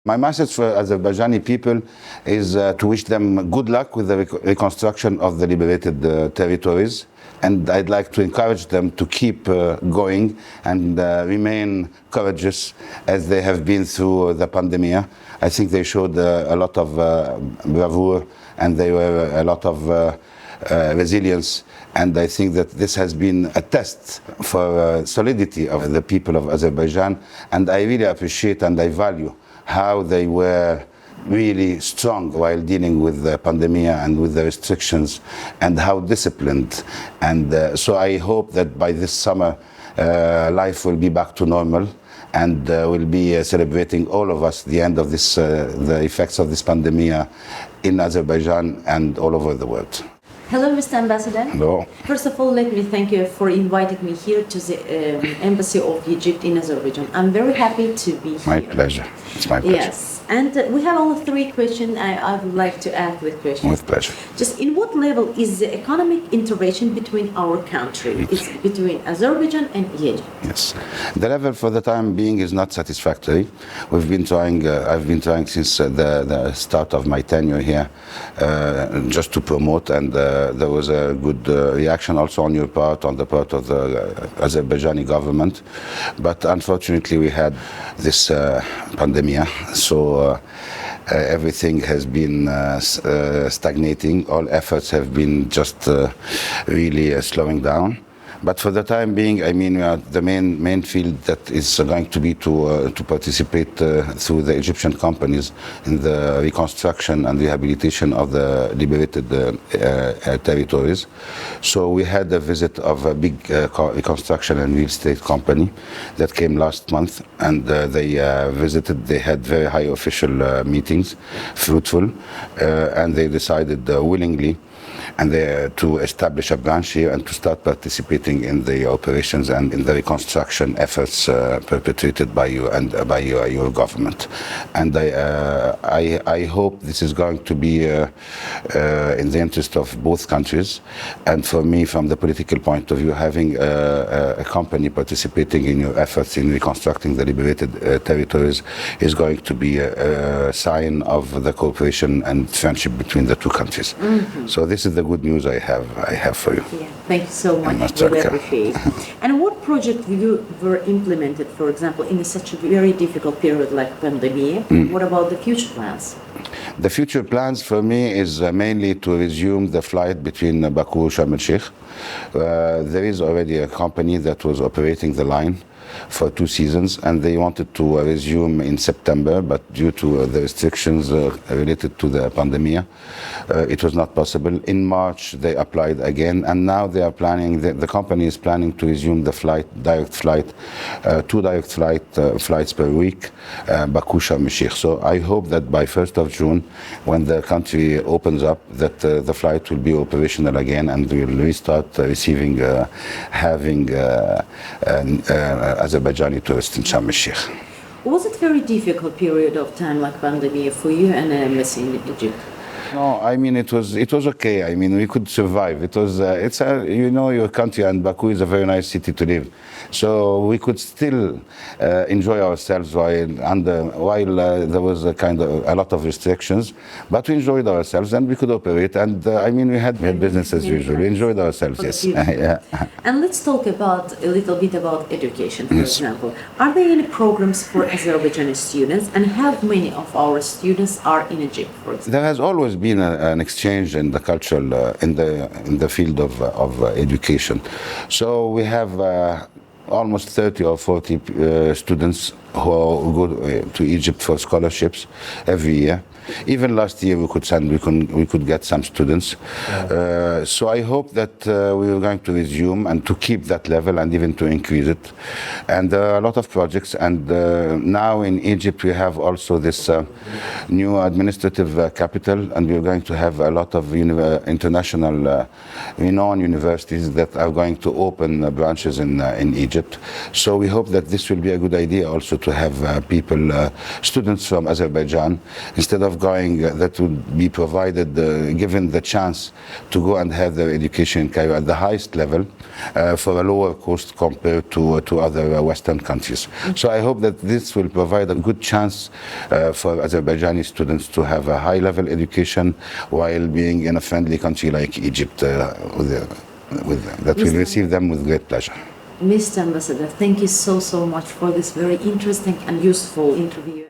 My message for Azerbaijani people is to wish them good luck with the reconstruction of the liberated territories. And I'd like to encourage them to keep going and remain courageous as they have been through the pandemic. I think they showed a lot of bravura and they were a lot of resilience. And I think that this has been a test for solidity of the people of Azerbaijan. And I really appreciate and I value how they were really strong while dealing with the pandemic and with the restrictions, and how disciplined. And so I hope that by this summer, life will be back to normal, and we'll be celebrating, all of us, the end of this, the effects of this pandemic in Azerbaijan and all over the world. Hello, Mr. Ambassador. Hello. First of all, let me thank you for inviting me here to the Embassy of Egypt in Azerbaijan. I'm very happy to be here. My pleasure. It's my pleasure. Yes. And we have only 3 questions I would like to ask with questions. With pleasure. Just in what level is the economic integration between our countries? It's between Azerbaijan and Egypt. Yes. The level for the time being is not satisfactory. We've been trying, I've been trying since the start of my tenure here just to promote, and there was a good reaction also on your part, on the part of the Azerbaijani government. But unfortunately we had this pandemic, so everything has been stagnating. All efforts have been just really slowing down. But for the time being, I mean, the main field that is going to be to participate through the Egyptian companies in the reconstruction and rehabilitation of the liberated territories. So we had a visit of a big reconstruction and real estate company that came last month, and they visited. They had very high official meetings, fruitful, and they decided willingly and to establish a branch here and to start participating in the operations and in the reconstruction efforts perpetrated by you and by your government. And I hope this is going to be in the interest of both countries. And for me, from the political point of view, having a company participating in your efforts in reconstructing the liberated territories is going to be a sign of the cooperation and friendship between the two countries. Mm-hmm. So this is the good news I have for you. Yeah, thank you so much. Really appreciate. And what project were implemented, for example, in such a very difficult period like pandemic? What about the future plans? The future plans for me is mainly to resume the flight between Baku and Sharm el-Sheikh. There is already a company that was operating the line for 2 seasons, and they wanted to resume in September, but due to the restrictions related to the pandemic, it was not possible. In March they applied again, and now they are planning, the company is planning to resume the direct flight, 2 direct flights per week, Baku Sharm el-Sheikh. So I hope that by 1st of June, when the country opens up, that the flight will be operational again, and we will restart receiving, having Azerbaijani tourists in Sharm el-Sheikh. Was it a very difficult period of time like pandemic for you and an embassy in Egypt? No, I mean it was okay. I mean we could survive. It was you know, your country, and Baku is a very nice city to live, so we could still enjoy ourselves while there was a lot of restrictions, but we enjoyed ourselves and we could operate. And I mean we had business as usual. We enjoyed ourselves. Yes. Yeah. And let's talk a little bit about education. For example, are there any programs for Azerbaijani students, and how many of our students are in Egypt? For example, there has always been an exchange in the cultural in the field of education. So we have almost 30 or 40 students who go to Egypt for scholarships every year. Even last year we could get some students. So I hope that we are going to resume and to keep that level and even to increase it. And there are a lot of projects. And now in Egypt we have also this new administrative capital, and we are going to have a lot of international renowned universities that are going to open branches in Egypt. So we hope that this will be a good idea also to have people, students from Azerbaijan, instead of going, that would be provided, given the chance to go and have their education in Cairo at the highest level for a lower cost compared to other Western countries. So I hope that this will provide a good chance for Azerbaijani students to have a high-level education while being in a friendly country like Egypt, that will receive them with great pleasure. Mr. Ambassador, thank you so much for this very interesting and useful interview.